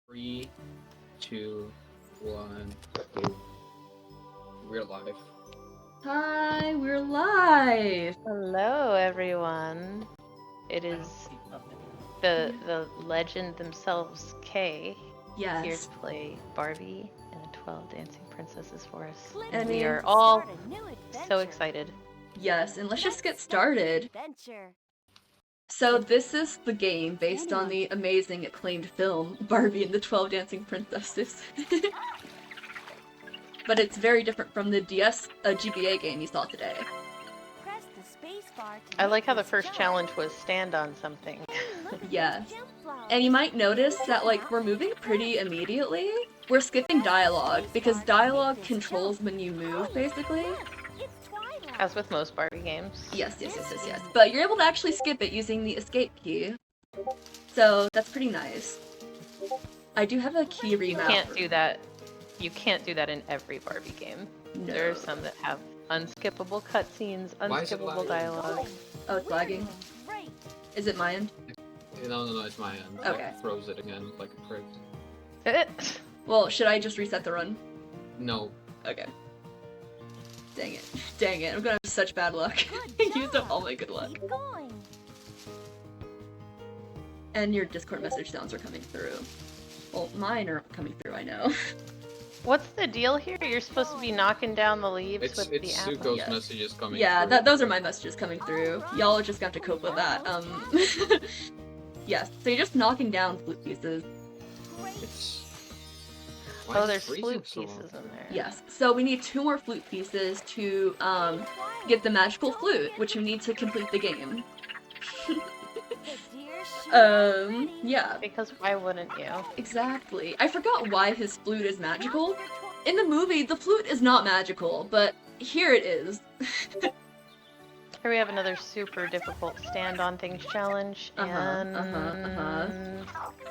Three, two, one, go. We're live. Hi, we're live. Hello, everyone. It is the legend themselves, Kay, here Yes. to play Barbie and the 12 Dancing Princesses for us. I And we mean- are all so excited. Yes, and let's just get started. So this is the game based on the amazing acclaimed film Barbie and the 12 Dancing Princesses. But it's very different from the DS GBA game you saw today. I like how the first challenge was stand on something. Yes. And you might notice that like we're moving pretty immediately. We're skipping dialogue because dialogue controls when you move basically. As with most Barbie games. Yes. But you're able to actually skip it using the escape key. So that's pretty nice. I do have a key remap. You can't do that in every Barbie game. No. There are some that have unskippable cutscenes, Why is it unskippable lagging? dialogue. Oh, it's lagging. Is it my end? No, it's my end. Okay. It throws it again like a prick. Well, should I just reset the run? No. Okay. Dang it, I'm gonna have such bad luck. Used up all my good luck. And your Discord message sounds are coming through. Well, mine are coming through, I know. What's the deal here? You're supposed to be knocking down the leaves It's with the apple. Suko's Yes. messages coming Yeah, through. those are my messages coming through. Y'all are just gonna have to cope with that. Yes, so you're just knocking down flute pieces. It's... Why Oh, is it there's freezing flute so long? pieces in there. Yes, so we need 2 more flute pieces to get the magical flute, which you need to complete the game. Yeah. Because why wouldn't you? Exactly. I forgot why his flute is magical. In the movie, the flute is not magical, but here it is. Here we have another super difficult stand-on things challenge, and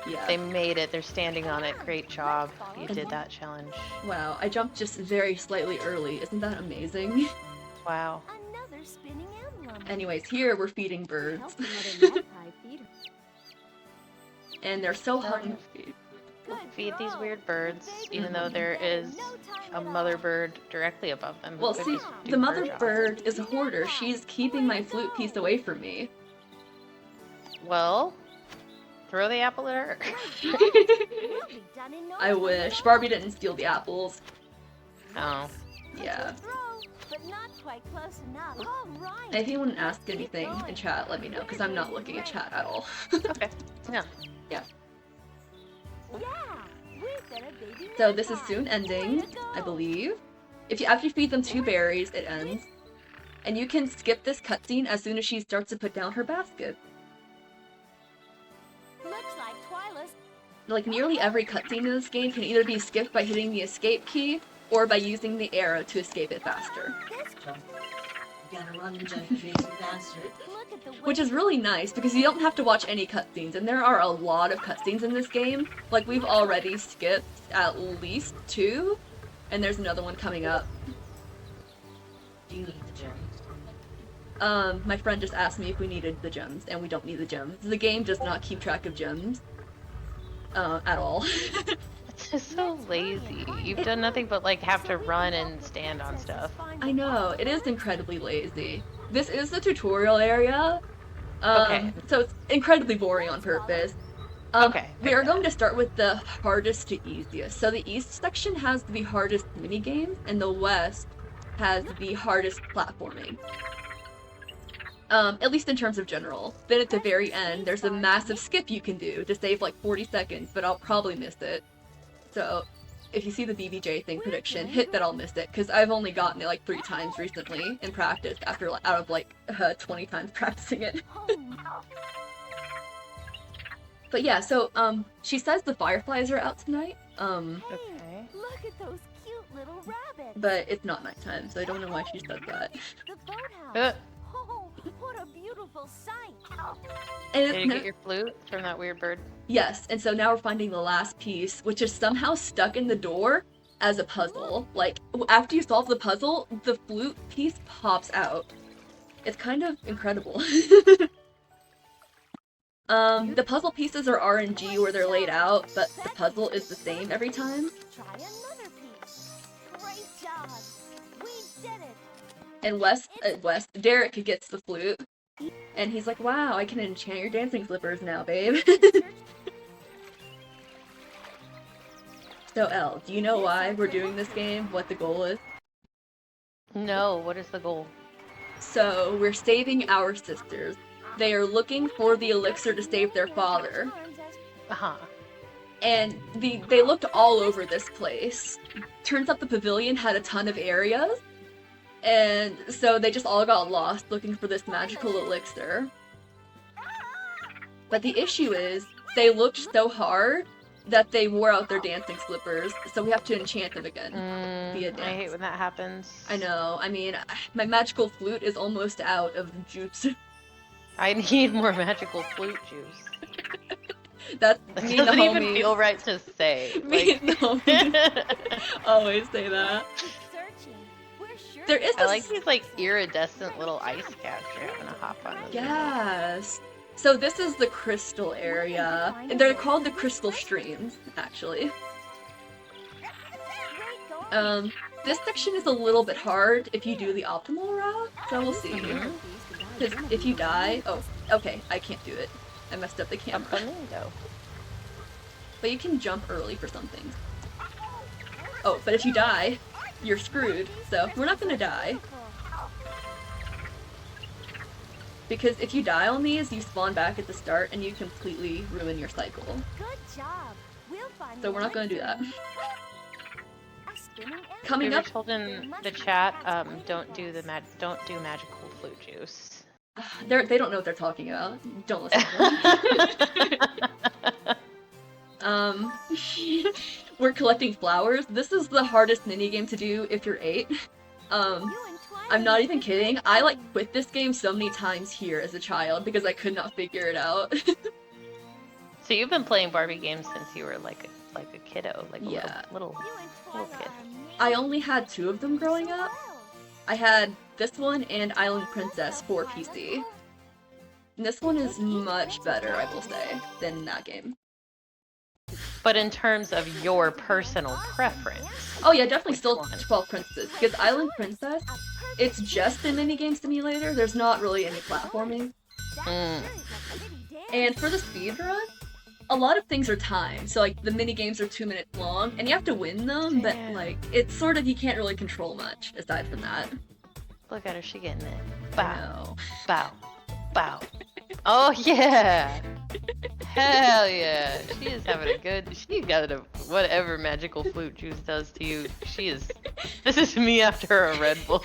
Yeah. they made it. They're standing on it. Great job. You did that challenge. Wow, I jumped just very slightly early. Isn't that amazing? Wow. Anyways, here we're feeding birds. And they're so hungry. Feed these weird birds, even though there is a mother bird directly above them. who Well, could see, just do the her mother job. bird is a hoarder. She's keeping my flute piece away from me. Well, throw the apple at her. I wish. Barbie didn't steal the apples. Oh. Yeah. But not quite close enough. And if anyone asks anything in chat, let me know, because I'm not looking at chat at all. Okay. Yeah. So this is soon ending, I believe. After you feed them 2 berries, it ends. And you can skip this cutscene as soon as she starts to put down her basket. Looks like Twyla's Like, nearly every cutscene in this game can either be skipped by hitting the escape key, or by using the arrow to escape it faster. Gotta run and jump crazy faster. look at the Which is really nice, because you don't have to watch any cutscenes, and there are a lot of cutscenes in this game. Like, we've already skipped at least 2, and there's another one coming up. Do you need the gems? My friend just asked me if we needed the gems, and we don't need the gems. The game does not keep track of gems. At all. It's just so lazy. You've done nothing but like have to run and stand on stuff. I know, it is incredibly lazy. This is the tutorial area, Okay. so it's incredibly boring on purpose. Okay. We are going to start with the hardest to easiest. So the east section has the hardest minigames, and the west has the hardest platforming. At least in terms of general. Then at the very end, there's a massive skip you can do to save like 40 seconds, but I'll probably miss it. So, if you see the BBJ thing prediction, hit that I'll miss it, because I've only gotten it like 3 times recently in practice, after out of like 20 times practicing it. But yeah, so, she says the fireflies are out tonight, Okay. Look at those cute little rabbits. but it's not nighttime, so I don't know why she said that. The boathouse. Uh, Oh, what a beautiful sight. And did you get your flute from that weird bird? yes, and so now we're finding the last piece, which is somehow stuck in the door as a puzzle. Like, after you solve the puzzle, the flute piece pops out. It's kind of incredible. The puzzle pieces are RNG where they're laid out, but the puzzle is the same every time. Try another piece. Great job. We did it. And Derek gets the flute, and he's like, "Wow, I can enchant your dancing slippers now, babe." So, Elle, do you know why we're doing this game? What the goal is? No, what is the goal? So, we're saving our sisters. They are looking for the elixir to save their father. Uh-huh. And they looked all over this place. Turns out the pavilion had a ton of areas. And so they just all got lost looking for this magical elixir. But the issue is, they looked so hard that they wore out their dancing slippers, so we have to enchant them again via dance. I hate when that happens. I know, I mean, my magical flute is almost out of juice. I need more magical flute juice. That's That me and the doesn't even homies. feel right to say. Me and the homies always say that. There is I this... like these like iridescent little ice caps. You're having to hop on those. Yes. So this is the crystal area. They're called the crystal streams, actually. This section is a little bit hard if you do the optimal route, so we'll see. Because if you die... Oh, okay, I can't do it. I messed up the camera. But you can jump early for some things. Oh, but if you die, you're screwed, so we're not gonna die. Because if you die on these, you spawn back at the start and you completely ruin your cycle. Good job. We'll find So we're not gonna do that. We Coming were up... told in the chat, don't do magical flute juice. They don't know what they're talking about. Don't listen to them. We're collecting flowers. This is the hardest minigame to do if you're 8. I'm not even kidding. I like quit this game so many times here as a child because I could not figure it out. So you've been playing Barbie games since you were like a kiddo, like a Yeah. little kid. I only had 2 of them growing up. I had this one and Island Princess for PC. And this one is much better, I will say, than that game. But in terms of your personal preference. Oh yeah, definitely still one? 12 Princesses. Because Island Princess, it's just a minigame simulator. There's not really any platforming. And for the speedrun, a lot of things are timed. So like the minigames are 2 minutes long, and you have to win them, but like it's sort of, you can't really control much aside from that. Look at her, she getting it. I Bow, know. bow, bow. Oh yeah! Hell yeah! She is having a good. She got a whatever magical flute juice does to you. She is. This is me after a Red Bull.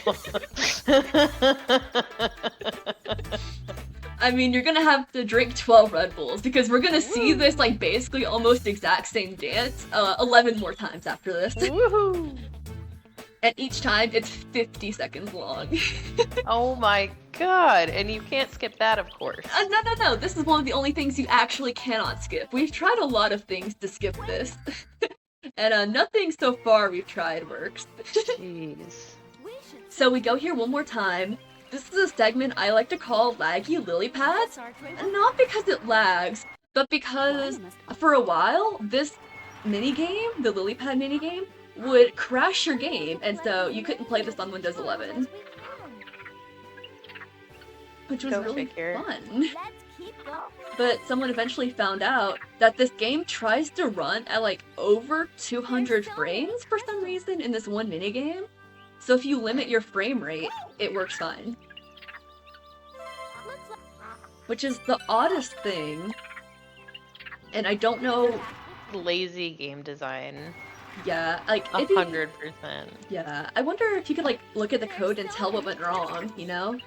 I mean, you're gonna have to drink 12 Red Bulls because we're gonna see this like basically almost exact same dance 11 more times after this. Woohoo! And each time it's 50 seconds long. Oh my god! And you can't skip that, of course. No. This is one of the only things you actually cannot skip. We've tried a lot of things to skip this. And nothing so far we've tried works. Jeez. So we go here one more time. This is a segment I like to call Laggy Lily Pads. And not because it lags, but because for a while, this minigame, the Lily Pad minigame, would crash your game, and so you couldn't play this on Windows 11. Which was really fun. But someone eventually found out that this game tries to run at like over 200 frames for some reason in this one minigame. So if you limit your frame rate, it works fine. Which is the oddest thing. And I don't know... Lazy game design. Yeah, like... 100%. Yeah, I wonder if you could like look at the code and tell what went wrong, you know?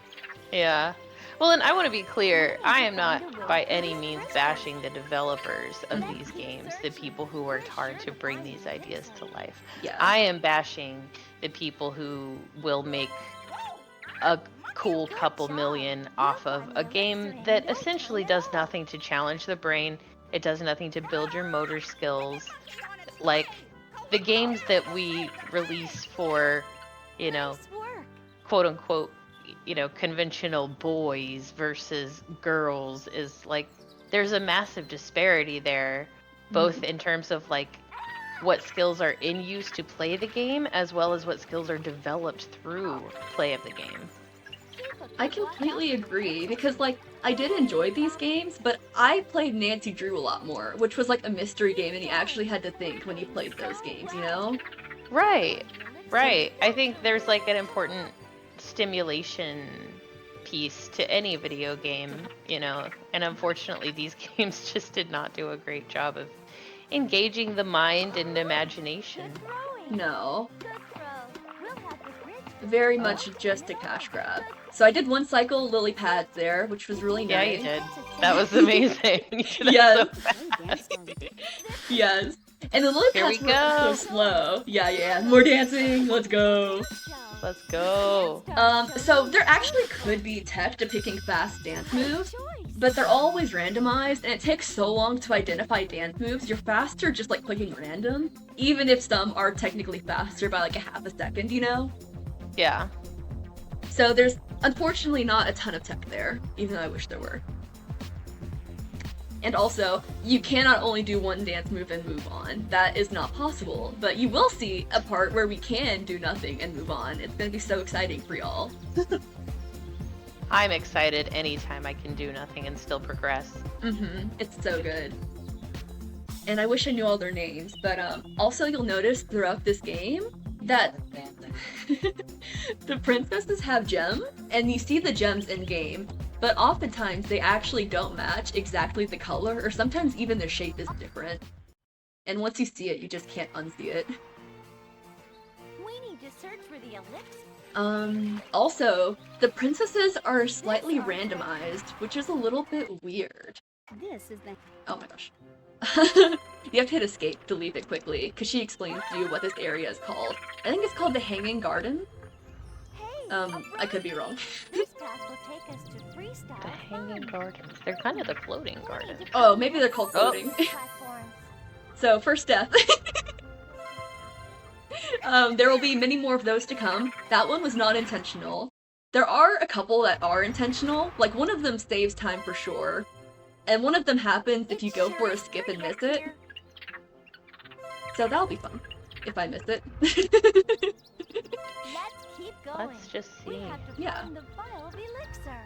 Yeah. Well, and I want to be clear, I am not by any means bashing the developers of these games, the people who worked hard to bring these ideas to life. Yeah. I am bashing the people who will make a cool couple million off of a game that essentially does nothing to challenge the brain. It does nothing to build your motor skills. Like, the games that we release for, you know, quote unquote, you know, conventional boys versus girls is like there's a massive disparity there, both in terms of like what skills are in use to play the game, as well as what skills are developed through play of the game. I completely agree, because, like, I did enjoy these games, but I played Nancy Drew a lot more, which was, like, a mystery game, and you actually had to think when you played those games, you know? Right. I think there's, like, an important stimulation piece to any video game, you know, and unfortunately these games just did not do a great job of engaging the mind and imagination. No. Very much just a cash grab. So I did one cycle lily pads there, which was really Yeah, nice. you did. That was amazing. You did that Yes. so fast. Yes. And the lily Here we pads were so go. slow. Yeah. More dancing. Let's go. Let's go. So there actually could be tech to picking fast dance moves, but they're always randomized, and it takes so long to identify dance moves. You're faster just like clicking random, even if some are technically faster by like a half a second, you know? Yeah. So there's unfortunately not a ton of tech there, even though I wish there were. And also, you cannot only do one dance move and move on. That is not possible. But you will see a part where we can do nothing and move on. It's gonna be so exciting for y'all. I'm excited anytime I can do nothing and still progress. It's so good. And I wish I knew all their names, but also you'll notice throughout this game that the princesses have gems, and you see the gems in game, but oftentimes they actually don't match exactly the color, or sometimes even their shape is different. And once you see it, you just can't unsee it. We need to search for the elixir. Also, the princesses are slightly randomized, which is a little bit weird. This is the Oh my gosh. You have to hit escape to leave it quickly, because she explains to you what this area is called. I think it's called the Hanging Garden. I could be wrong. This path will take us to 3-star. The hanging gardens. They're kind of the floating gardens. Oh, maybe they're called floating. Platforms. So, first death. There will be many more of those to come. That one was not intentional. There are a couple that are intentional. Like, one of them saves time for sure. And one of them happens if you go for a skip and miss it. So that'll be fun, if I miss it. Let's keep going. Let's just We see. have to Yeah. find the vial of elixir.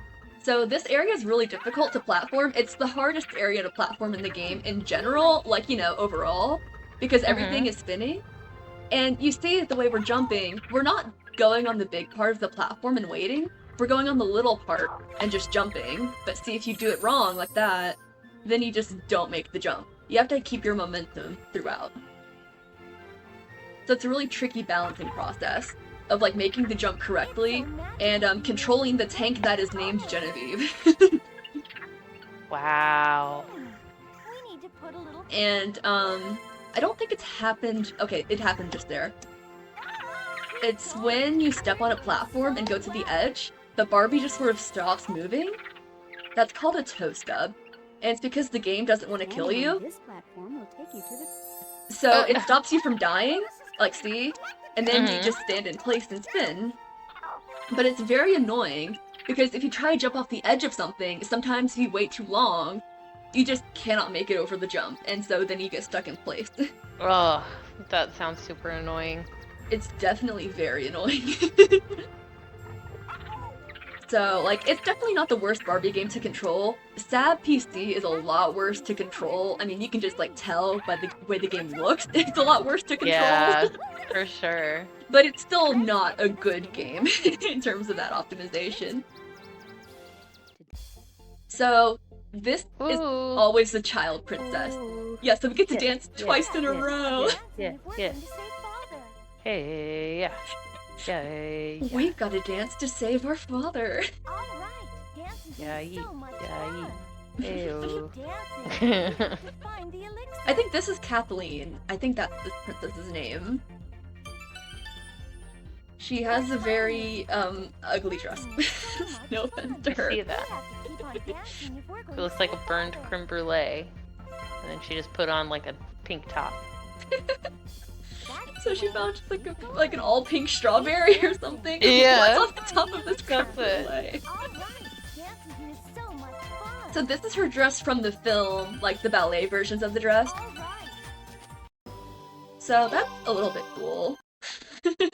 So this area is really difficult to platform. It's the hardest area to platform in the game in general, like, you know, overall, because everything is spinning. And you see the way we're jumping, we're not going on the big part of the platform and waiting. We're going on the little part and just jumping. But see, if you do it wrong like that, then you just don't make the jump. You have to keep your momentum throughout. So it's a really tricky balancing process of like making the jump correctly and controlling the tank that is named Genevieve. Wow. We need to put a little And I don't think it's happened. Okay, it happened just there. It's when you step on a platform and go to the edge, the Barbie just sort of stops moving. That's called a toe stub. And it's because the game doesn't want to kill you. This platform will take you to the So it stops you from dying, like see? And then you just stand in place and spin. But it's very annoying, because if you try to jump off the edge of something, sometimes if you wait too long, you just cannot make it over the jump, and so then you get stuck in place. Oh, that sounds super annoying. It's definitely very annoying. So, like, it's definitely not the worst Barbie game to control. Sab PC is a lot worse to control. I mean, you can just, like, tell by the way the game looks. It's a lot worse to control. Yeah, for sure. But it's still not a good game in terms of that optimization. So, this is Ooh. always the child princess. Ooh. Yeah, so we get to Yeah, dance yeah, twice in a yeah, row. Yeah, If we're yeah. going to save Father. Hey, yeah. Yeah. We've got to dance to save our father. All right. Dancing Yeah, is so much fun. Ew. Keep dancing to find the elixir. I think this is Kathleen. I think that's this princess's name. She has a very, ugly dress. No offense to I her. see that. We have to keep on dancing if we're going It looks to like a save burned Father. creme brulee. And then she just put on like a pink top. That's So the she way found to like keep a, going. like an all pink strawberry or something. Yeah. What's on the top of this creme That's it. brulee? All right. Dancing is so much fun. So this is her dress from the film, like the ballet versions of the dress. All right. So that's a little bit cool. Way to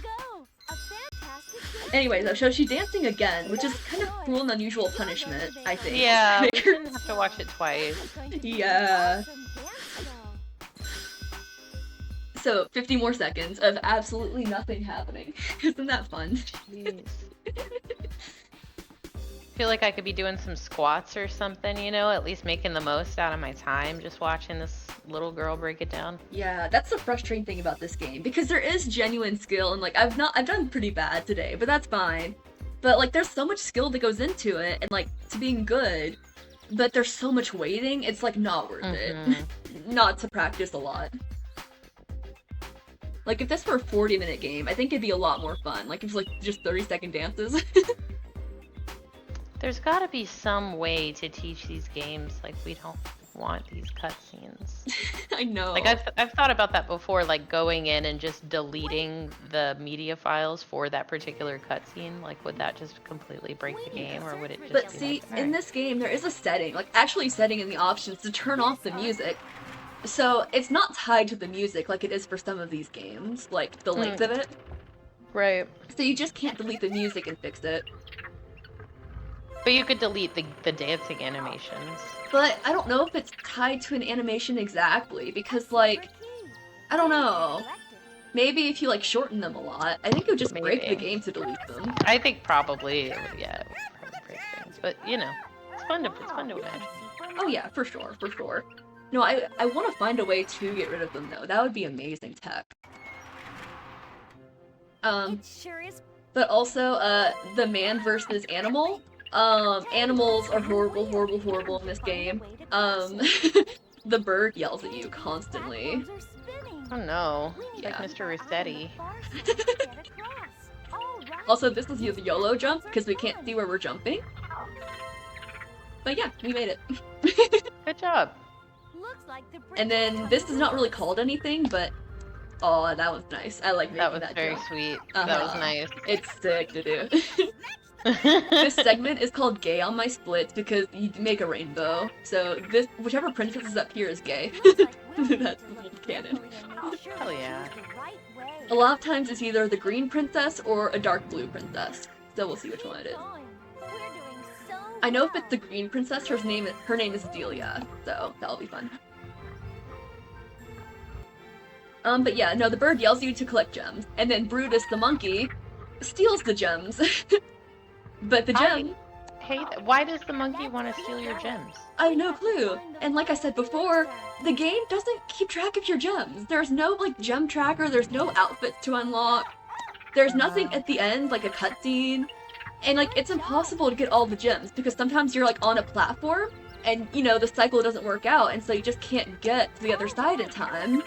go. A fantastic dance. Anyway, though, so she's dancing again, which is kind of cruel and unusual punishment, I think. Yeah, we Make her- shouldn't have to watch it twice. It's going to be an Yeah. awesome dance show. So 50 more seconds of absolutely nothing happening. Isn't that fun? Jeez. Feel like I could be doing some squats or something, you know, at least making the most out of my time just watching this little girl break it down. Yeah, that's the frustrating thing about this game, because there is genuine skill, and like I've done pretty bad today, but that's fine. But like there's so much skill that goes into it, and like to being good, but there's so much waiting, it's like not worth it. Not to practice a lot. Like if this were a 40-minute game, I think it'd be a lot more fun. Like if it's like just 30-second dances. There's gotta be some way to teach these games, like we don't want these cutscenes. I know. Like I've thought about that before, like going in and just deleting the media files for that particular cutscene. Like would that just completely break the game, or would it just But be see, like, in this game, there is a setting, like actually setting in the options to turn off the music. So it's not tied to the music like it is for some of these games, like the length of it. right? So you just can't delete the music and fix it. But you could delete the dancing animations. But I don't know if it's tied to an animation exactly, because like, I don't know. Maybe if you like shorten them a lot, I think it would just break the Maybe. game to delete them. I think probably, yeah, it would probably break things. But you know, it's fun to imagine. Oh yeah, for sure, for sure. No, I want to find a way to get rid of them though. That would be amazing tech. It sure is. But also, the man versus animal. Animals are horrible, horrible, horrible in this game. The bird yells at you constantly. Oh no, Yeah. like Mr. Rossetti. Also, this is the YOLO jump, because we can't see where we're jumping. But yeah, we made it. Good job. And then, this is not really called anything, but... Oh, that was nice. I like making That was that very jump. sweet. That was Uh-huh. nice. It's sick to do. This segment is called Gay on My Splits because you make a rainbow. So this, whichever princess is up here is gay. That's the canon. Hell yeah. A lot of times it's either the green princess or a dark blue princess. So we'll see which one it is. I know if it's the green princess, her name is Delia. So that'll be fun. But yeah, no, the bird yells at you to collect gems, and then Brutus the monkey steals the gems. But the gem, Why does the monkey want to steal your gems? I have no clue. And like I said before, the game doesn't keep track of your gems. There's no like gem tracker, there's no outfits to unlock. There's nothing at the end, like a cutscene. And like it's impossible to get all the gems because sometimes you're like on a platform and you know the cycle doesn't work out and so you just can't get to the other side in time.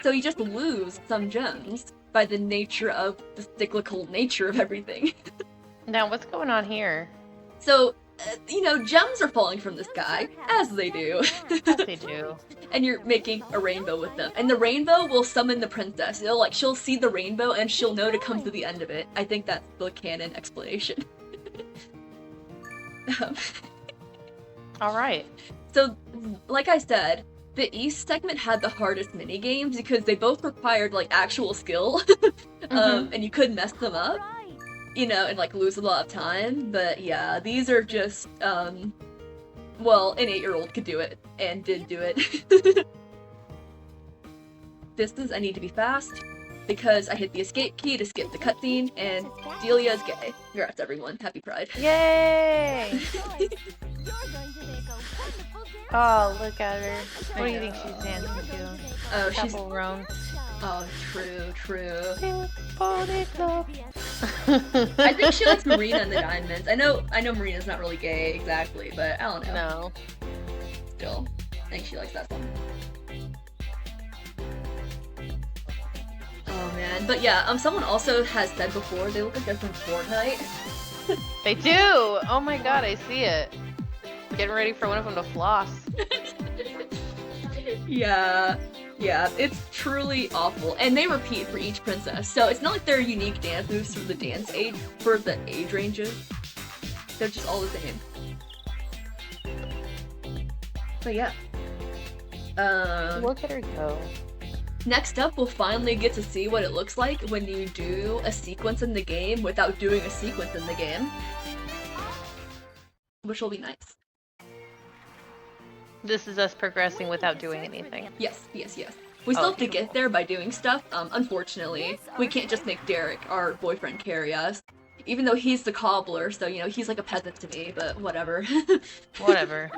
So you just lose some gems by the nature of the cyclical nature of everything. Now, what's going on here? So, you know, gems are falling from the sky, as they do. As they do. And you're making a rainbow with them. And the rainbow will summon the princess. She'll see the rainbow and she'll know to come to the end of it. I think that's the canon explanation. Alright. So, like I said, the East segment had the hardest mini games because they both required like actual skill. And you couldn't mess them up. You know, and like lose a lot of time, but yeah, these are just, well, an 8-year-old could do it, and did do it. I need to be fast, because I hit the escape key to skip the cutscene, and Delia's gay. Congrats everyone, happy Pride. Yay! Oh, look at her. What do you think she's dancing to? Oh, she's, Double roan. oh, true. Body club. I think she likes Marina and the Diamonds. I know Marina's not really gay, exactly, but I don't know. No. Still, I think she likes that song. Oh man, but yeah, someone also has said before they look like they're from Fortnite. They do! Oh my god, I see it. Getting ready for one of them to floss. Yeah, it's truly awful, and they repeat for each princess, so it's not like they're unique dance moves for the age ranges. They're just all the same. But yeah. Look at her go. Next up, we'll finally get to see what it looks like when you do a sequence in the game without doing a sequence in the game. Which will be nice. This is us progressing without doing anything. Yes. We still have to get there by doing stuff. Unfortunately, we can't just make Derek, our boyfriend, carry us. Even though he's the cobbler, so, you know, he's like a peasant to me, but whatever. Whatever.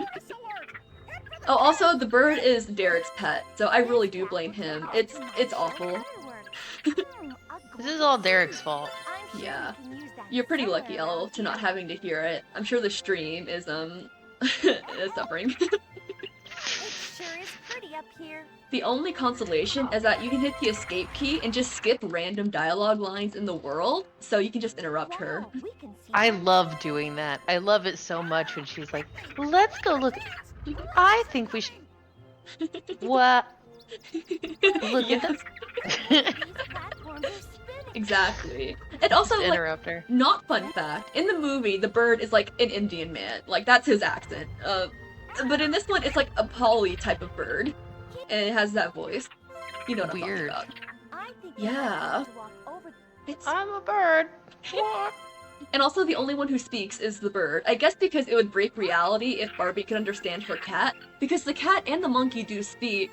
Oh, also, the bird is Derek's pet, so I really do blame him. It's awful. This is all Derek's fault. Yeah. You're pretty lucky, Elle, to not having to hear it. I'm sure the stream is, is suffering. The only consolation is that you can hit the escape key and just skip random dialogue lines in the world, so you can just interrupt her. I love doing that. I love it so much when she's like, let's go look. I think we should. What? Look at this. Exactly. And also, like, Interrupt her. not fun fact, in the movie, the bird is like an Indian man. Like, that's his accent. But in this one, it's like a Polly type of bird. And it has that voice. You know what I'm talking about. Yeah. I'm a bird. What? And also the only one who speaks is the bird. I guess because it would break reality if Barbie could understand her cat. Because the cat and the monkey do speak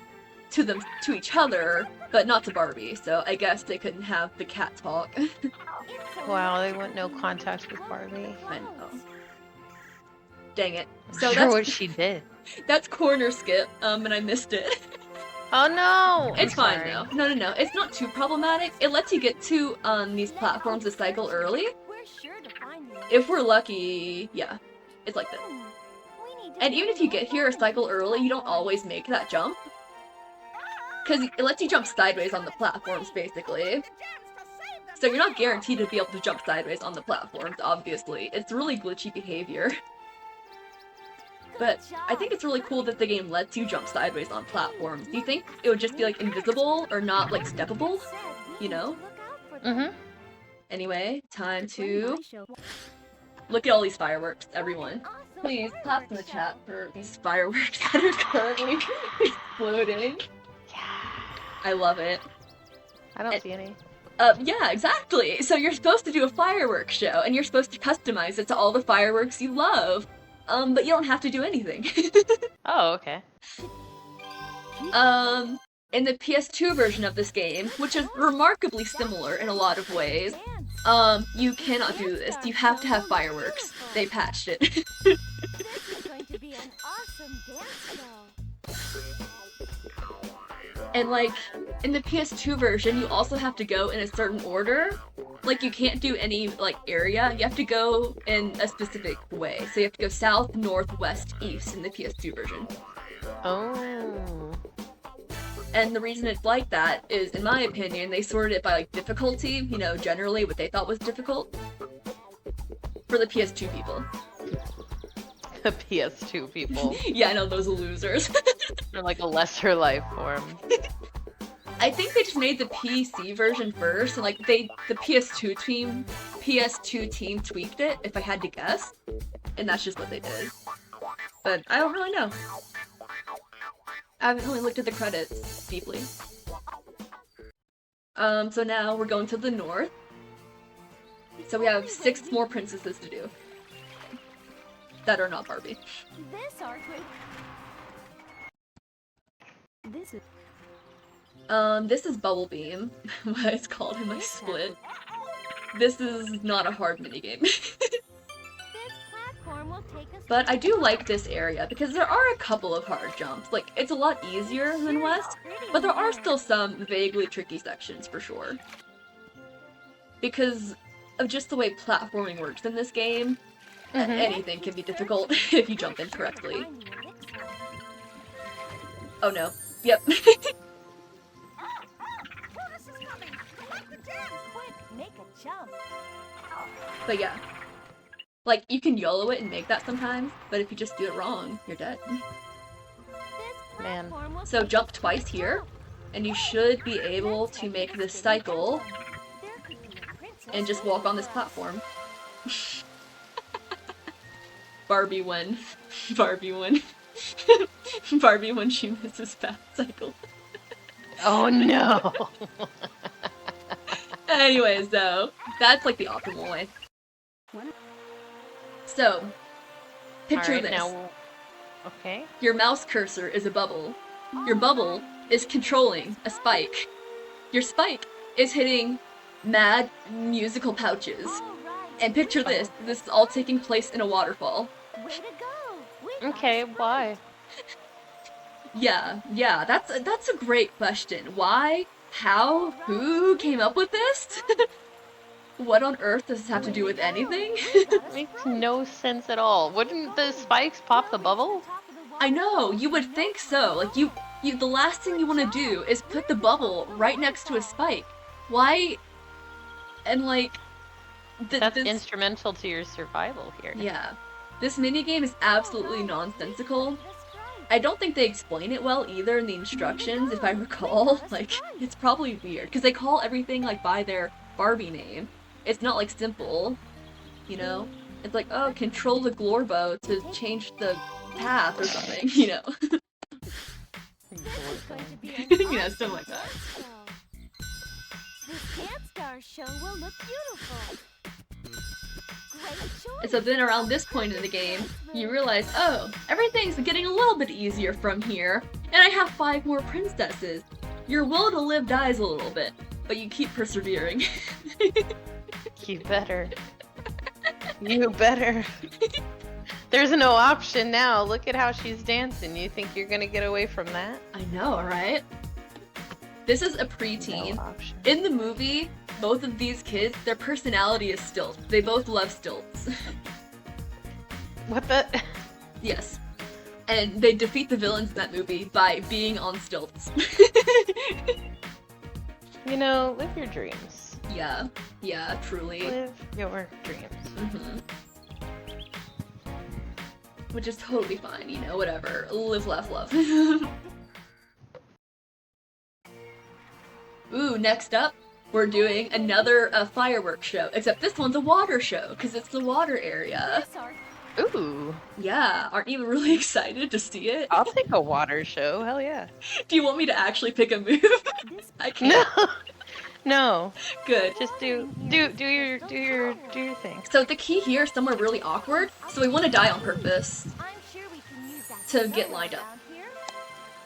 to each other, but not to Barbie. So I guess they couldn't have the cat talk. Wow, they want no contact with Barbie. I know. Dang it. I'm So sure what she did. that's corner skip, and I missed it. Oh no! It's I'm fine sorry. though. No. It's not too problematic. It lets you get to these platforms a cycle early. If we're lucky, yeah. It's like this. And even if you get here a cycle early, you don't always make that jump. Because it lets you jump sideways on the platforms, basically. So you're not guaranteed to be able to jump sideways on the platforms, obviously. It's really glitchy behavior. But I think it's really cool that the game lets you jump sideways on platforms. Do you think it would just be, like, invisible or not, like, steppable? You know? Mm-hmm. Anyway, time to look at all these fireworks, everyone. Please, clap in the chat for these fireworks that are currently exploding. Yeah. I love it. I don't see any. Yeah, exactly! So you're supposed to do a fireworks show, and you're supposed to customize it to all the fireworks you love. But you don't have to do anything. Oh, okay. In the PS2 version of this game, which is remarkably similar in a lot of ways, you cannot do this. You have to have fireworks. They patched it. This is going to be an awesome dance show. And like, in the PS2 version, you also have to go in a certain order. Like, you can't do any, like, area. You have to go in a specific way. So you have to go south, north, west, east in the PS2 version. Oh. And the reason it's like that is, in my opinion, they sorted it by, like, difficulty. You know, generally what they thought was difficult. For the PS2 people. The PS2 people. Yeah, I know, those losers. They're like a lesser life form. I think they just made the PC version first, and like the PS2 team tweaked it, if I had to guess. And that's just what they did. But I don't really know. I haven't really looked at the credits deeply. So now we're going to the north. So we have 6 more princesses to do. That are not Barbie. This artwork. This is This is Bubble Beam, what it's called in my split. This is not a hard minigame. this platform will take us. But I do like this area, because there are a couple of hard jumps. Like, it's a lot easier than West, but there are still some vaguely tricky sections, for sure. Because of just the way platforming works in this game, anything can be difficult if you jump in correctly. Oh no. Yep. Make a jump. But yeah. Like, you can YOLO it and make that sometimes, but if you just do it wrong, you're dead. This Man. platform will So take jump us twice here, and you should be able to make this cycle There could be a princess and just walk on this platform. Barbie when Barbie when Barbie when she misses bath cycle. Oh no. Anyways, though, that's like the optimal way. So, picture Alright, this. now. Okay. Your mouse cursor is a bubble. Your bubble is controlling a spike. Your spike is hitting mad musical pouches. And picture this. This is all taking place in a waterfall. Way to go! We Okay, got why? Yeah, that's a great question. Why? How? Who came up with this? What on earth does this have to do with anything? That makes no sense at all. Wouldn't the spikes pop the bubble? I know, you would think so. Like, you the last thing you want to do is put the bubble right next to a spike. Why? And like, That's this, instrumental to your survival here. yeah. This minigame is absolutely nonsensical. I don't think they explain it well either in the instructions, if I recall. Like, it's probably weird, because they call everything, like, by their Barbie name. It's not, like, simple, you know? It's like, oh, control the Glorbo to change the path or something, you know? You know, stuff like that. This Dance Star show will look beautiful. Great choice. And so then around this point in the game, you realize, oh, everything's getting a little bit easier from here, and I have 5 more princesses. Your will to live dies a little bit, but you keep persevering. You better. You better. There's no option now. Look at how she's dancing. You think you're gonna get away from that? I know, right? This is a preteen. No option. In the movie, both of these kids, their personality is stilts. They both love stilts. What the? Yes. And they defeat the villains in that movie by being on stilts. You know, live your dreams. Yeah, truly. Live your dreams. Mm-hmm. Which is totally fine, you know, whatever. Live, laugh, love. Ooh, next up, we're doing another fireworks show. Except this one's a water show, because it's the water area. This art Ooh, Yeah, aren't you really excited to see it? I'll take a water show. Hell yeah. Do you want me to actually pick a move? this I can't. No, no. Good. Just do your thing. So the key here is somewhere really awkward, so we want to die on purpose, I'm sure we can use that To snow get lined up. around here.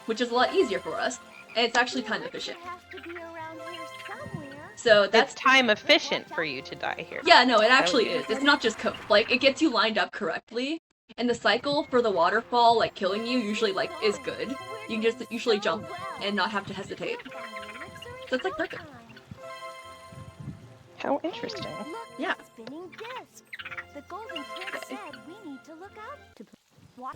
which is a lot easier for us, and it's actually time efficient. It has to be around here somewhere. So That's that's time efficient for you to die here. yeah, no, it actually is. It's not just code. Like, it gets you lined up correctly, and the cycle for the waterfall, like, killing you usually, like, is good. You can just usually jump and not have to hesitate. So it's, like, perfect. How interesting. Look, Yeah. spinning disc. The golden prince Okay. said we need to look out to what?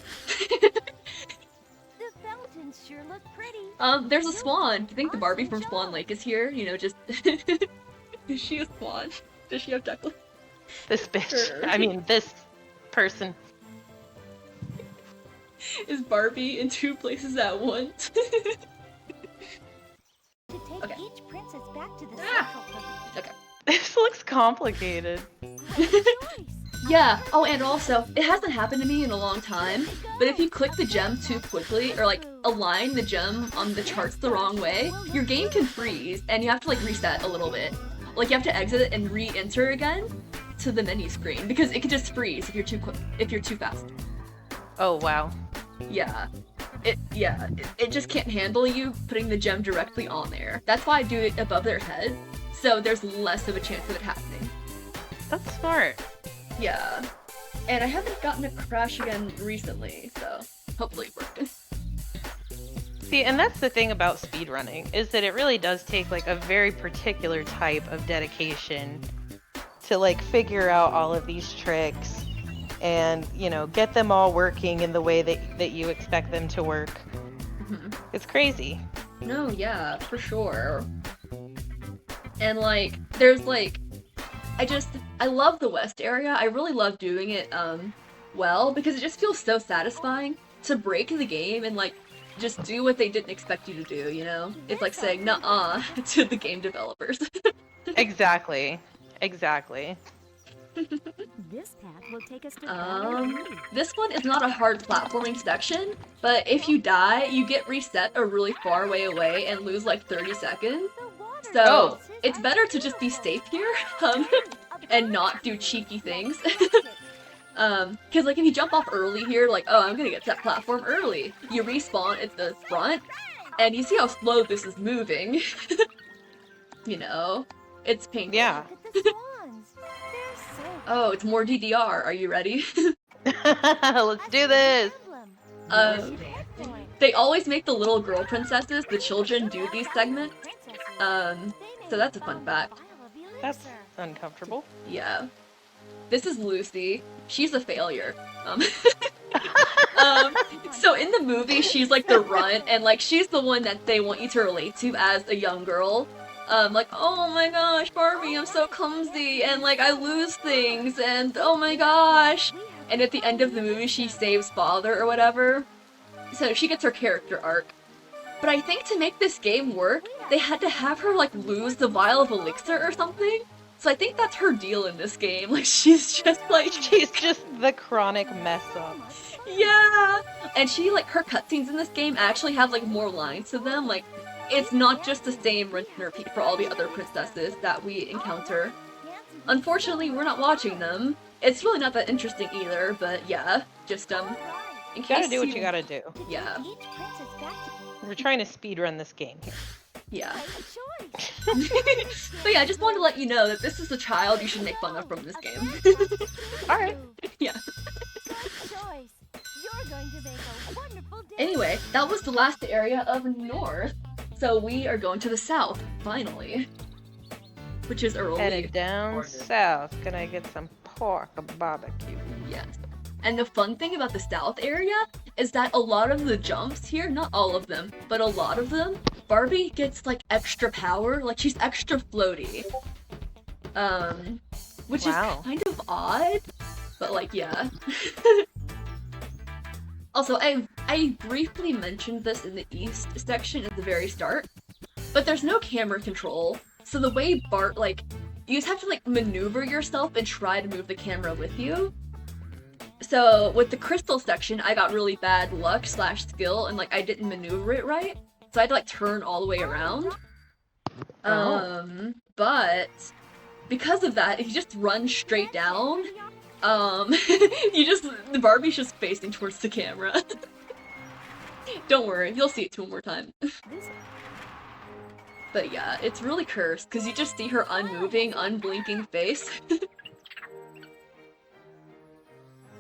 The fountains sure look pretty. There's a swan. Do you think the Barbie from Swan Lake is here? You know, just... Is she a swan? Does she have ducklings? This bitch. Sure. I mean, this person. Is Barbie in 2 places at once? To take Okay. each princess back to the Ah! central pavilion. Okay. This looks complicated. Great choice. Yeah. Oh, and also, it hasn't happened to me in a long time, but if you click the gem too quickly, or like align the gem on the charts the wrong way, your game can freeze, and you have to like reset a little bit. Like you have to exit it and re-enter again to the menu screen because it can just freeze if you're too quick, if you're too fast. Oh wow. Yeah. It just can't handle you putting the gem directly on there. That's why I do it above their head, so there's less of a chance of it happening. That's smart. Yeah. And I haven't gotten a crash again recently, so hopefully it worked. See, and that's the thing about speedrunning, is that it really does take like a very particular type of dedication to like figure out all of these tricks and, you know, get them all working in the way that you expect them to work. Mhm. It's crazy. No, yeah, for sure. And like, there's like, I love the West area. I really love doing it, well, because it just feels so satisfying to break the game and like, just do what they didn't expect you to do, you know? It's like saying nuh-uh to the game developers. Exactly. Exactly. This path will take us to This one is not a hard platforming section, but if you die, you get reset a really far way away and lose like 30 seconds. So it's better to just be safe here, and not do cheeky things. Cause like if you jump off early here, like, oh, I'm gonna get to that platform early. You respawn at the front, and you see how slow this is moving. You know, it's painful. Yeah. Oh, it's more DDR. Are you ready? Let's do this. They always make the little girl princesses, the children, do these segments. So that's a fun fact. That's uncomfortable. Yeah. This is Lucy. She's a failure. So in the movie, she's like the runt, and like she's the one that they want you to relate to as a young girl. Like, oh my gosh, Barbie, I'm so clumsy, and like I lose things, and oh my gosh. And at the end of the movie, she saves father or whatever. So she gets her character arc. But I think to make this game work, they had to have her like lose the vial of elixir or something. So I think that's her deal in this game. Like she's just the chronic mess up. Yeah! And she, like, her cutscenes in this game actually have, like, more lines to them. Like, it's not just the same rinse and repeat for all the other princesses that we encounter. Unfortunately, we're not watching them. It's really not that interesting either, but yeah. Just, in You case gotta do what you gotta do. Yeah. We're trying to speedrun this game here. Yeah. But yeah, I just wanted to let you know that this is a child you should make fun of from this game. Alright. Yeah. Anyway, that was the last area of North, so we are going to the South, finally. Which is early. Headed down south. Gonna get some pork barbecue. Yes. And the fun thing about the South area is that a lot of the jumps here, not all of them, but a lot of them, Barbie gets like extra power, like she's extra floaty. Which is kind of odd, but like, yeah. Also, I briefly mentioned this in the East section at the very start, but there's no camera control, so the way Bart, like, you just have to, like, maneuver yourself and try to move the camera with you. So, with the crystal section, I got really bad luck / skill, and, like, I didn't maneuver it right, so I had to, like, turn all the way around. But because of that, if you just run straight down, the Barbie's just facing towards the camera. Don't worry, you'll see it 2 more times. But yeah, it's really cursed, because you just see her unmoving, unblinking face.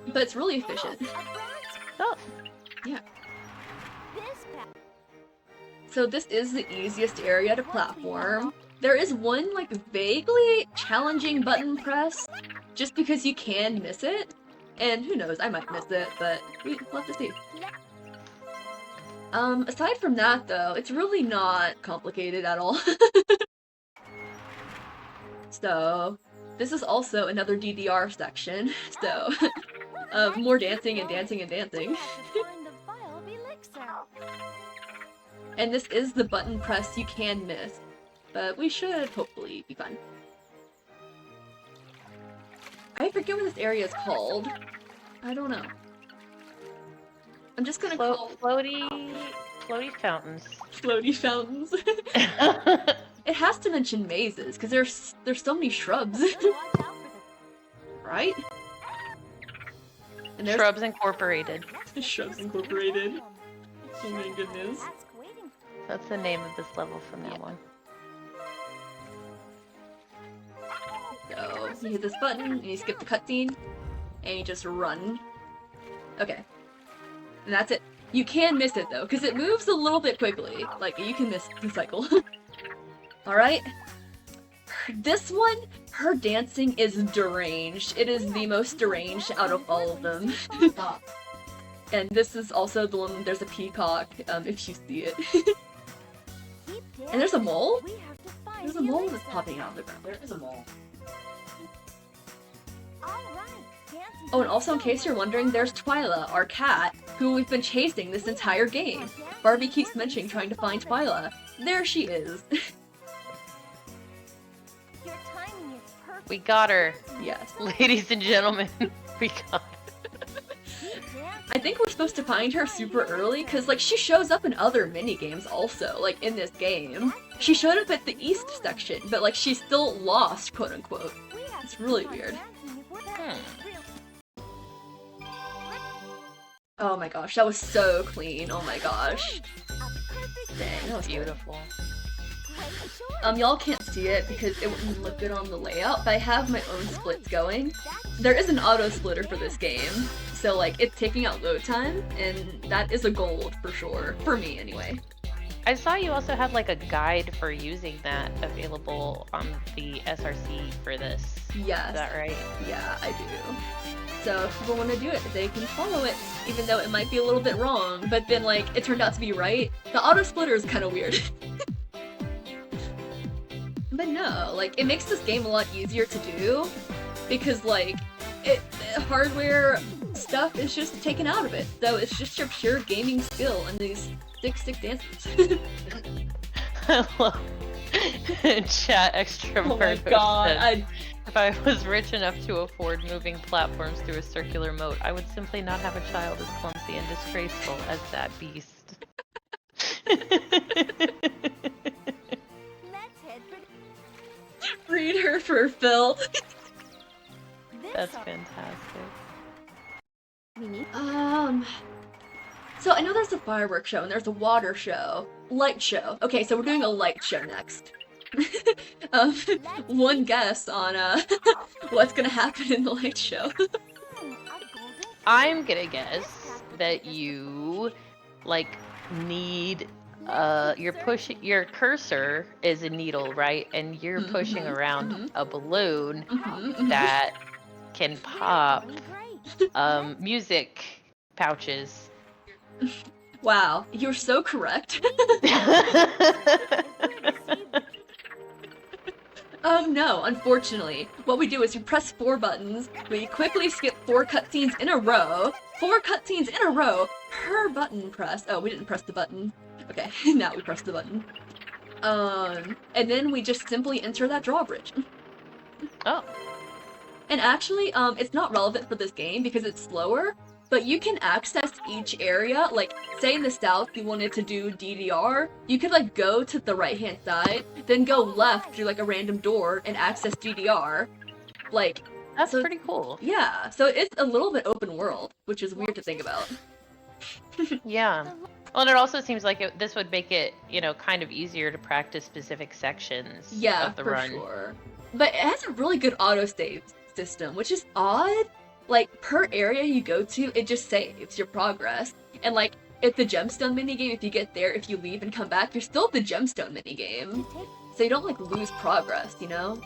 But it's really efficient. Oh. Yeah. So this is the easiest area to platform. There is one, like, vaguely challenging button press, just because you can miss it. And who knows, I might miss it, but we'll have to see. Aside from that, though, it's really not complicated at all. So, this is also another DDR section, so, more dancing and dancing and dancing. And this is the button press you can miss, but we should hopefully be fine. I forget what this area is called. I don't know. I'm just gonna call... Floaty fountains. Floaty fountains. It has to mention mazes, because there's so many shrubs. Right? And Shrubs Incorporated. Shrubs Incorporated. Oh my goodness. That's the name of this level from now on. So, you hit this button, and you skip the cutscene, and you just run. Okay. And that's it. You can miss it, though, because it moves a little bit quickly. Like, you can miss the cycle. Alright? This one, her dancing is deranged. It is the most deranged out of all of them. And this is also the one, there's a peacock, if you see it. And there's a mole? There's a mole that's popping out of the ground. There is a mole. Oh, and also in case you're wondering, there's Twyla, our cat, who we've been chasing this entire game. Barbie keeps mentioning trying to find Twyla. There she is. Your timing is perfect. We got her. Yes. Ladies and gentlemen, we got her. I think we're supposed to find her super early, because, like, she shows up in other minigames also, like, in this game. She showed up at the East section, but, like, she's still lost, quote-unquote. It's really weird. Oh my gosh, that was so clean. Oh my gosh. Dang, that was Beautiful. Y'all can't see it because it wouldn't look good on the layout, but I have my own splits going. There is an auto splitter for this game, so like it's taking out load time, and that is a gold for sure. For me anyway. I saw you also have like a guide for using that available on the SRC for this. Yes. Is that right? Yeah, I do. So if people want to do it, they can follow it, even though it might be a little bit wrong, but then like it turned out to be right. The auto splitter is kind of weird. But no, like, it makes this game a lot easier to do, because, like, hardware stuff is just taken out of it, so it's just your pure gaming skill and these stick dances. I love chat extra Oh my god, if I was rich enough to afford moving platforms through a circular moat, I would simply not have a child as clumsy and disgraceful as that beast. Read her for Phil. That's fantastic. So I know there's a fireworks show and there's a water show, light show. Okay, so we're doing a light show next. One guess on what's gonna happen in the light show. I'm gonna guess that you like need your cursor is a needle, right? And you're pushing around a balloon that can pop music pouches. Wow, you're so correct. No, unfortunately. What we do is we press 4 buttons, we quickly skip 4 cutscenes in a row, 4 cutscenes in a row per button press. Oh, we didn't press the button. Okay, now we press the button. And then we just simply enter that drawbridge. Oh. And actually, it's not relevant for this game because it's slower, but you can access each area, like, say in the south you wanted to do DDR, you could, like, go to the right-hand side, then go left through, like, a random door and access DDR. Like, that's pretty cool. Yeah, so it's a little bit open world, which is weird to think about. Yeah. Well, and it also seems like this would make it, kind of easier to practice specific sections of the run. Sure. But it has a really good autosave system, which is odd. Like, per area you go to, it just saves your progress. And, like, at the gemstone minigame, if you get there, if you leave and come back, you're still at the gemstone minigame. So you don't, like, lose progress, you know?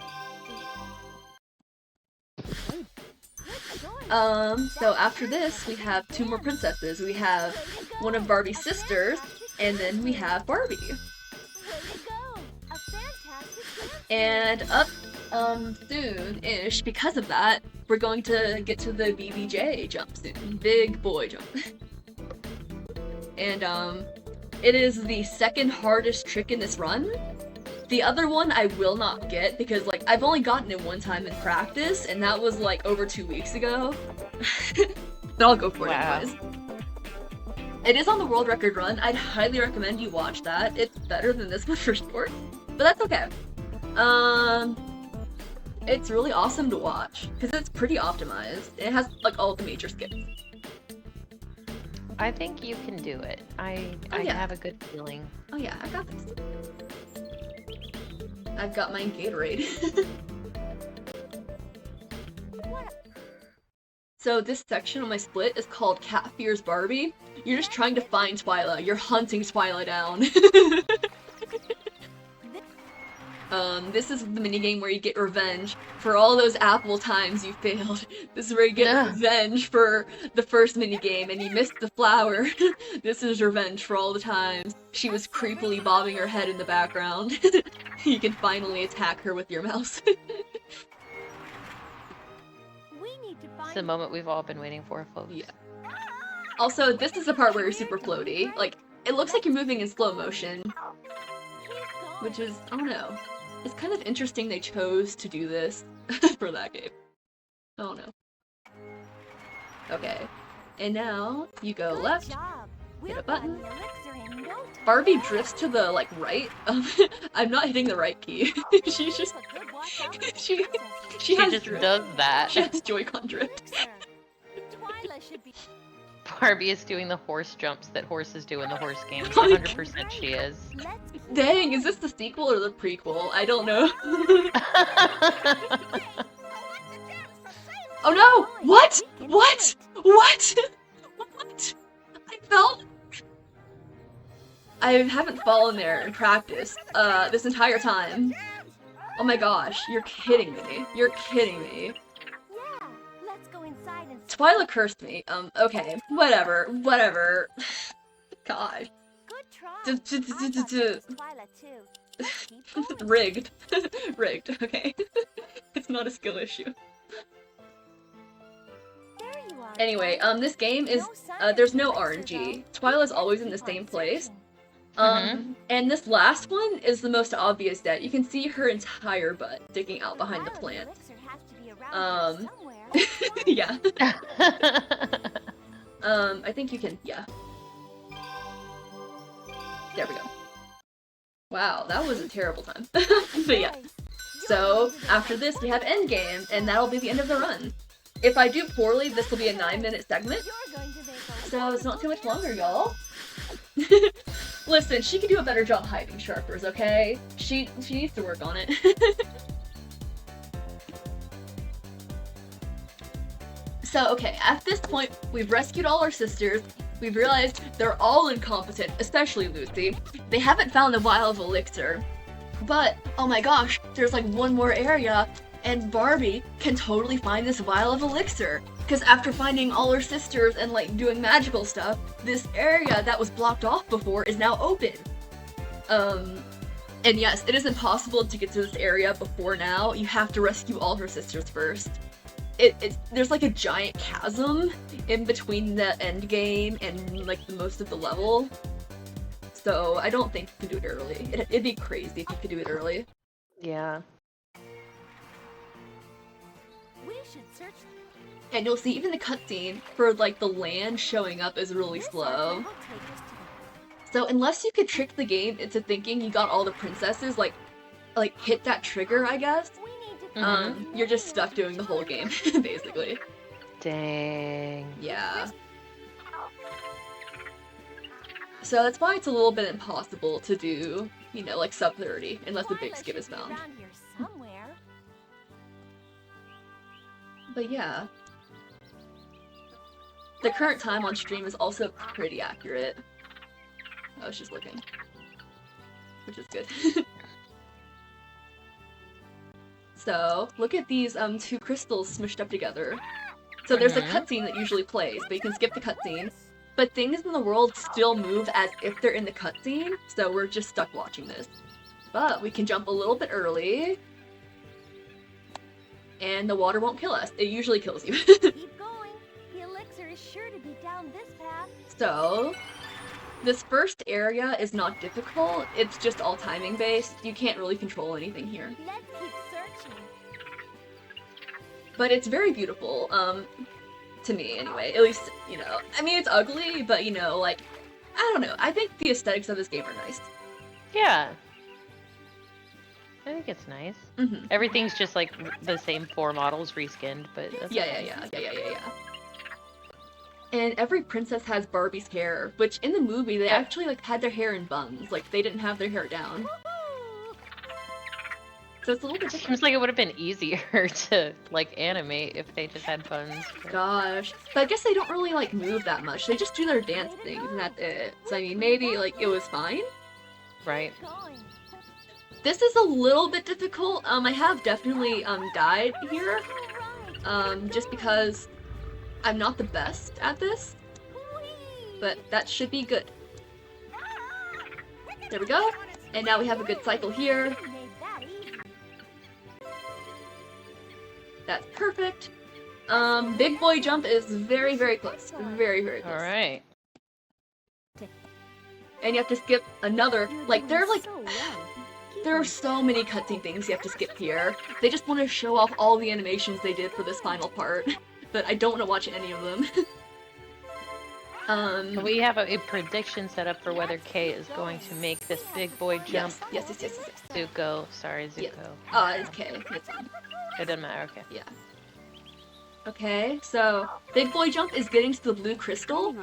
So after this, we have 2 more princesses. We have one of Barbie's sisters, and then we have Barbie. And up soon-ish, because of that, we're going to get to the BBJ jump soon. Big boy jump. And, it is the second hardest trick in this run. The other one I will not get because, like, I've only gotten it one time in practice, and that was, like, over 2 weeks ago. But I'll go for it anyways. It is on the world record run. I'd highly recommend you watch that. It's better than this one for sure. But that's okay. It's really awesome to watch, because it's pretty optimized. It has, like, all of the major skips. I think you can do it. I have a good feeling. Oh yeah, I got this. I've got my Gatorade. So this section on my split is called Cat Fears Barbie. You're just trying to find Twyla. You're hunting Twyla down. This is the minigame where you get revenge for all those apple times you failed. This is where you get revenge for the first minigame and you missed the flower. This is revenge for all the times she was creepily bobbing her head in the background. You can finally attack her with your mouse. It's the moment we've all been waiting for, folks. Yeah. Also, this is the part where you're super floaty. Like, it looks like you're moving in slow motion. Which is, I don't know. It's kind of interesting they chose to do this. for that game. Oh no. Okay. And now you go Good left. job. hit a We'll button. find the elixir in no time. Barbie drifts to the like right. I'm not hitting the right key. She's just Keep a good watch out for the she princesses. she She has just drift. does that. She has Joy-Con drift. Elixir. Twyla should be. Barbie is doing the horse jumps that horses do in the horse games. Oh my 100% she is. Let's Dang, is this the sequel or the prequel? I don't know. Oh no! What? What? What? What? I fell. I haven't fallen there in practice this entire time. Oh my gosh, you're kidding me. You're kidding me. Yeah, let's go inside and. Twyla cursed me. Okay. Whatever. Gosh. Good try. D- d- d- I d- thought d- that was Twyla too. Let's keep going. Rigged. Rigged, okay. It's not a skill issue. There you are. Anyway, Twyla. this game is, No sign there's of no the elixir, RNG. though. Twyla's Let's always in keep the same on place. searching. And this last one is the most obvious debt. You can see her entire butt sticking out behind the Twyla's plant. elixir has to be around here somewhere. Yeah. I think you can, yeah. There we go. Wow, that was a terrible time. But yeah. So, after this we have endgame, and that'll be the end of the run. If I do poorly, this will be a 9-minute segment, You're going to make a so it's not too much longer, y'all. Listen, she can do a better job hiding sharpers, okay? She needs to work on it. So, okay, at this point, we've rescued all our sisters. We've realized they're all incompetent, especially Lucy. They haven't found the vial of elixir. But, oh my gosh, there's like one more area, and Barbie can totally find this vial of elixir. Because after finding all her sisters and like doing magical stuff, this area that was blocked off before is now open. And yes, it is impossible to get to this area before now. You have to rescue all her sisters first. There's like a giant chasm in between the end game and like most of the level. So I don't think you can do it early. It'd be crazy if you could do it early. Yeah. We should search. And you'll see even the cutscene for like the land showing up is really This slow. will take us to So unless you could trick the game into thinking you got all the princesses, like hit that trigger, I guess, the. We need to. you're just stuck doing the whole game, basically. Dang. Yeah. So that's why it's a little bit impossible to do, you know, like sub 30, unless a big Twyla skip is should be found. around here somewhere. But yeah. The current time on stream is also pretty accurate. I was just looking. Which is good. So, look at these two crystals smushed up together. So there's a cutscene that usually plays, but you can skip the cutscene. But things in the world still move as if they're in the cutscene, so we're just stuck watching this. But we can jump a little bit early. And the water won't kill us. It usually kills you. Keep going. The elixir is sure to be down this path. So, this first area is not difficult, it's just all timing based. You can't really control anything here. Let's keep searching. But it's very beautiful, to me anyway. At least, you know, I mean it's ugly, but you know, like, I don't know. I think the aesthetics of this game are nice. Yeah. I think it's nice. Mm-hmm. Everything's just like the same 4 models reskinned, but that's Yeah. And every princess has Barbie's hair, which in the movie they actually like had their hair in buns, like they didn't have their hair down. Woohoo! So it's a little bit Seems different. like it would have been easier to like animate if they just had buns. but- Gosh. But I guess they don't really like move that much. They just do their dance things and that's it. So I mean maybe like it was fine. Right. Keep going. This is a little bit difficult. I have definitely died here. All right. Just because I'm not the best at this, Whee! but that should be good. There we go. And now we have a good cycle here. Made that easy. That's perfect. Big boy jump is very, very close. Very, very close. All right. And you have to skip another, You're like, doing they're like, so well. Keep there are so many cutscene things you have to skip here. They just want to show off all the animations they did for this final part, but I don't want to watch any of them. We have a prediction set up for whether Kay is going to make this big boy jump. Yes. Zuko. Sorry, Zuko. Yeah. It's K. It's fine. It doesn't matter, okay. Yeah. Okay, so big boy jump is getting to the blue crystal,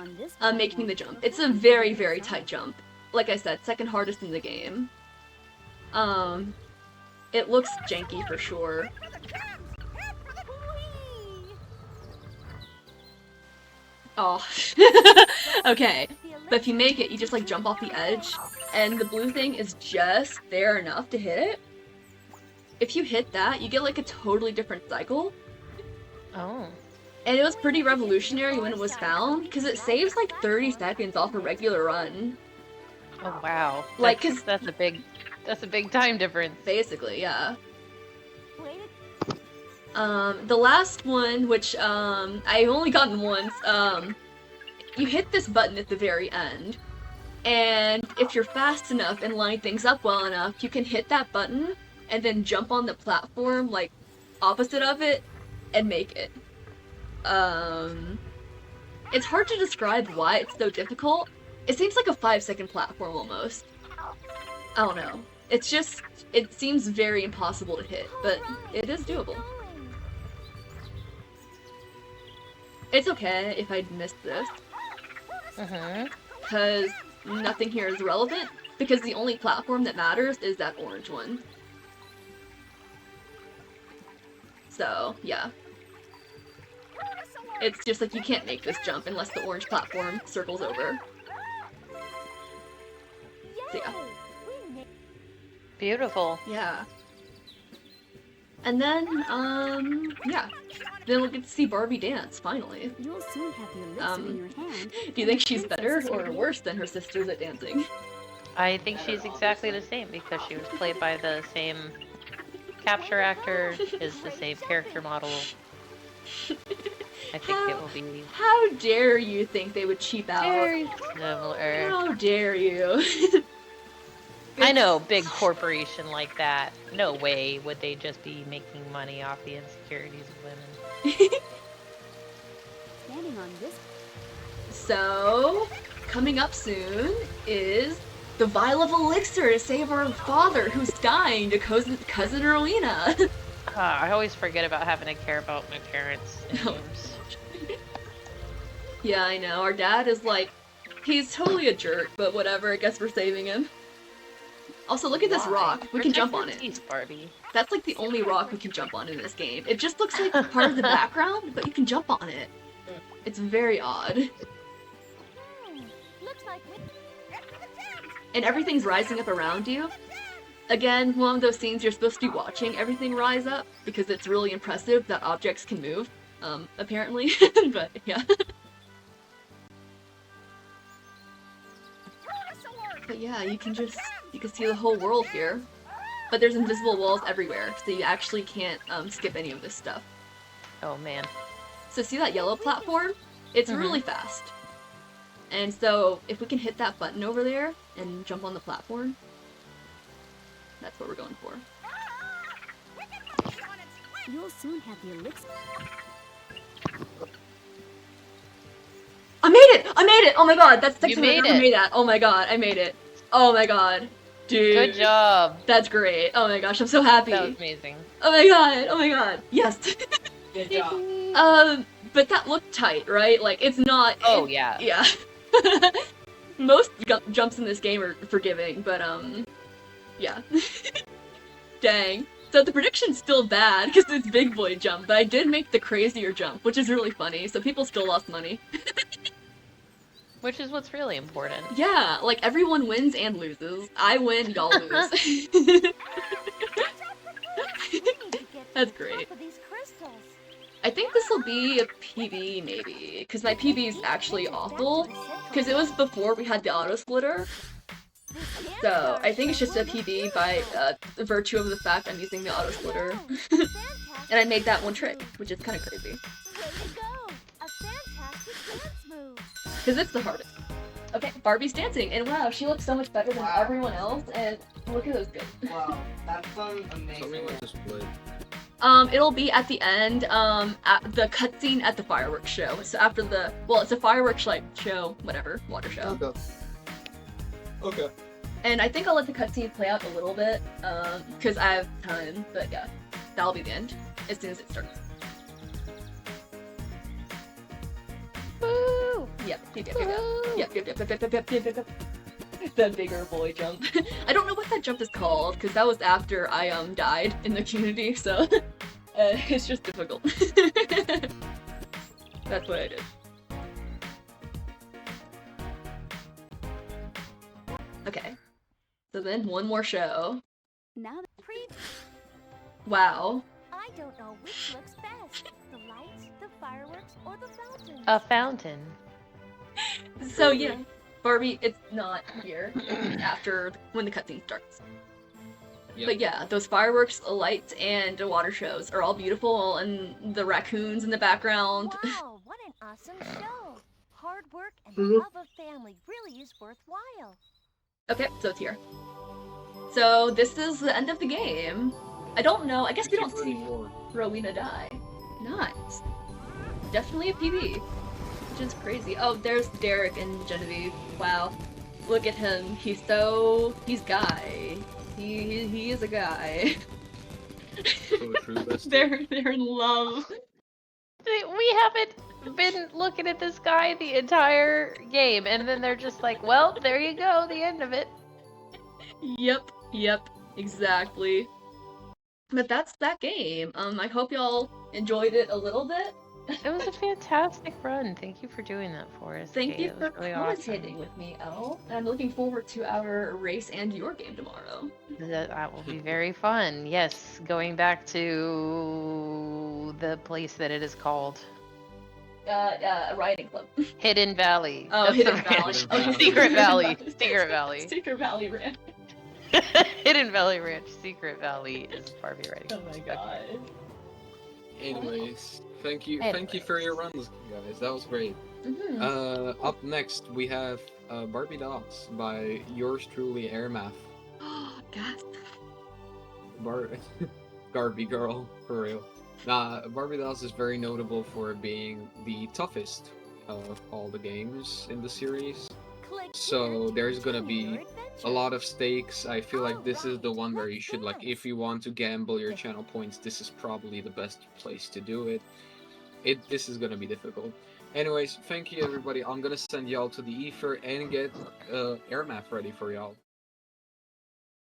making the jump. It's a very, very tight jump. Like I said, second hardest in the game. It looks janky for sure. Oh. Okay, but if you make it, you just like jump off the edge, and the blue thing is just there enough to hit it. If you hit that, you get like a totally different cycle. Oh. And it was pretty revolutionary when it was found, because it saves like 30 seconds off a regular run. Oh wow. Like, that's a big time difference. Basically, yeah. The last one, which I've only gotten once, you hit this button at the very end, and if you're fast enough and line things up well enough, you can hit that button and then jump on the platform, like, opposite of it, and make it. It's hard to describe why it's so difficult. It seems like a 5-second platform almost. I don't know. It's just, it seems very impossible to hit, but it is doable. It's okay if I missed this. Because nothing here is relevant, because the only platform that matters is that orange one. So, yeah. It's just like you can't make this jump unless the orange platform circles over. So, yeah. Beautiful. Yeah. And then, yeah. Then we'll get to see Barbie dance, finally. You'll soon have the elixir in your hand. Do you think she's better or worse than her sisters at dancing? I think she's exactly the same because she was played by the same capture actor, is the same character model. I think it will be... How dare you think they would cheap out? very similar. How dare you? I know, big corporation like that. No way would they just be making money off the insecurities of women. Standing on this. So, coming up soon is the vial of elixir to save our father who's dying to cousin Rowena. I always forget about having to care about my parents in games. Yeah, I know. Our dad is like, he's totally a jerk, but whatever, I guess we're saving him. Also, look at this rock. We can jump on it. Teeth, Barbie. That's like the only rock we can jump on in this game. It just looks like part of the background, but you can jump on it. It's very odd. Looks like And everything's rising up around you. Again, one of those scenes you're supposed to be watching everything rise up, because it's really impressive that objects can move, apparently. But, yeah. But yeah, you can see the whole world here. But there's invisible walls everywhere, so you actually can't skip any of this stuff. Oh man. So see that yellow platform? It's really fast. And so if we can hit that button over there and jump on the platform, that's what we're going for. You'll soon have the elixir. I made it! I made it! Oh my god, that's the You second time I've made ever it. made that. Oh my god, I made it. Oh my god. Dude. Good job. That's great. Oh my gosh, I'm so happy. That was amazing. Oh my god, oh my god. Yes. Good job. But that looked tight, right? Like, it's not... Oh, yeah. Yeah. Most jumps in this game are forgiving, but, yeah. Dang. So the prediction's still bad, because it's big boy jump, but I did make the crazier jump, which is really funny, so people still lost money. Which is what's really important. Yeah, like, everyone wins and loses. I win, y'all lose. That's great. I think this will be a PB, maybe, because my PB is actually awful, because it was before we had the auto splitter. So I think it's just a PB by virtue of the fact I'm using the auto splitter. And I made that one trick, which is kind of crazy. Because it's the hardest. Okay. Okay, Barbie's dancing, and wow, she looks so much better than everyone else, and look at those good. Wow, that's amazing. Tell me when to split. It'll be at the end, at the cutscene at the fireworks show. So after it's a fireworks, like, show, whatever, water show. Okay. And I think I'll let the cutscene play out a little bit, because I have time, but yeah, that'll be the end, as soon as it starts. Woo! Yep. The bigger boy jump. I don't know what that jump is called, because that was after I died in the community, so it's just difficult. That's what I did. Okay. So then one more show. Now that Wow. I don't know which looks best. The lights, the fireworks, or the fountain. A fountain. So yeah, Barbie, it's not here after when the cutscene starts. Yep. But yeah, those fireworks, lights, and water shows are all beautiful, and the raccoons in the background. Wow, what an awesome show. Hard work and the love of family really is worthwhile. Okay, so it's here. So this is the end of the game. I don't know. I guess we don't see 54. Rowena die. Nice. Definitely a PB, which is crazy. Oh, there's Derek and Genevieve. Wow, look at him. He's guy. He is a guy. So true, bestie. They're in love. We haven't been looking at this guy the entire game, and then they're just like, well, there you go, the end of it. Yep, exactly. But that's that game. I hope y'all enjoyed it a little bit. It was a fantastic run. Thank you for doing that for us. Thank Kate. you It for was really commentating awesome. with me, Elle. And I'm looking forward to our race and your game tomorrow. That will be very fun. Yes, going back to the place that it is called. Riding Club. Hidden Valley. Oh, That's Hidden the Valley. ranch. Oh, Secret Valley. Secret Valley. Secret Valley Ranch. Hidden Valley Ranch. Secret Valley is Barbie Riding. Oh my god. Anyways, thank you for your runs, guys. That was great. Mm-hmm. Up next we have Barbie Dolls by yours truly, Airmath. Gasp. Barbie girl, for real. Nah, Barbie Dolls is very notable for being the toughest of all the games in the series. Click So here to there's gonna continue be your adventure. a lot of stakes. I feel like this is the one where you should, like, if you want to gamble your channel points, this is probably the best place to do it. This is gonna be difficult. Anyways, thank you everybody. I'm gonna send y'all to the ether and get Airmath ready for y'all.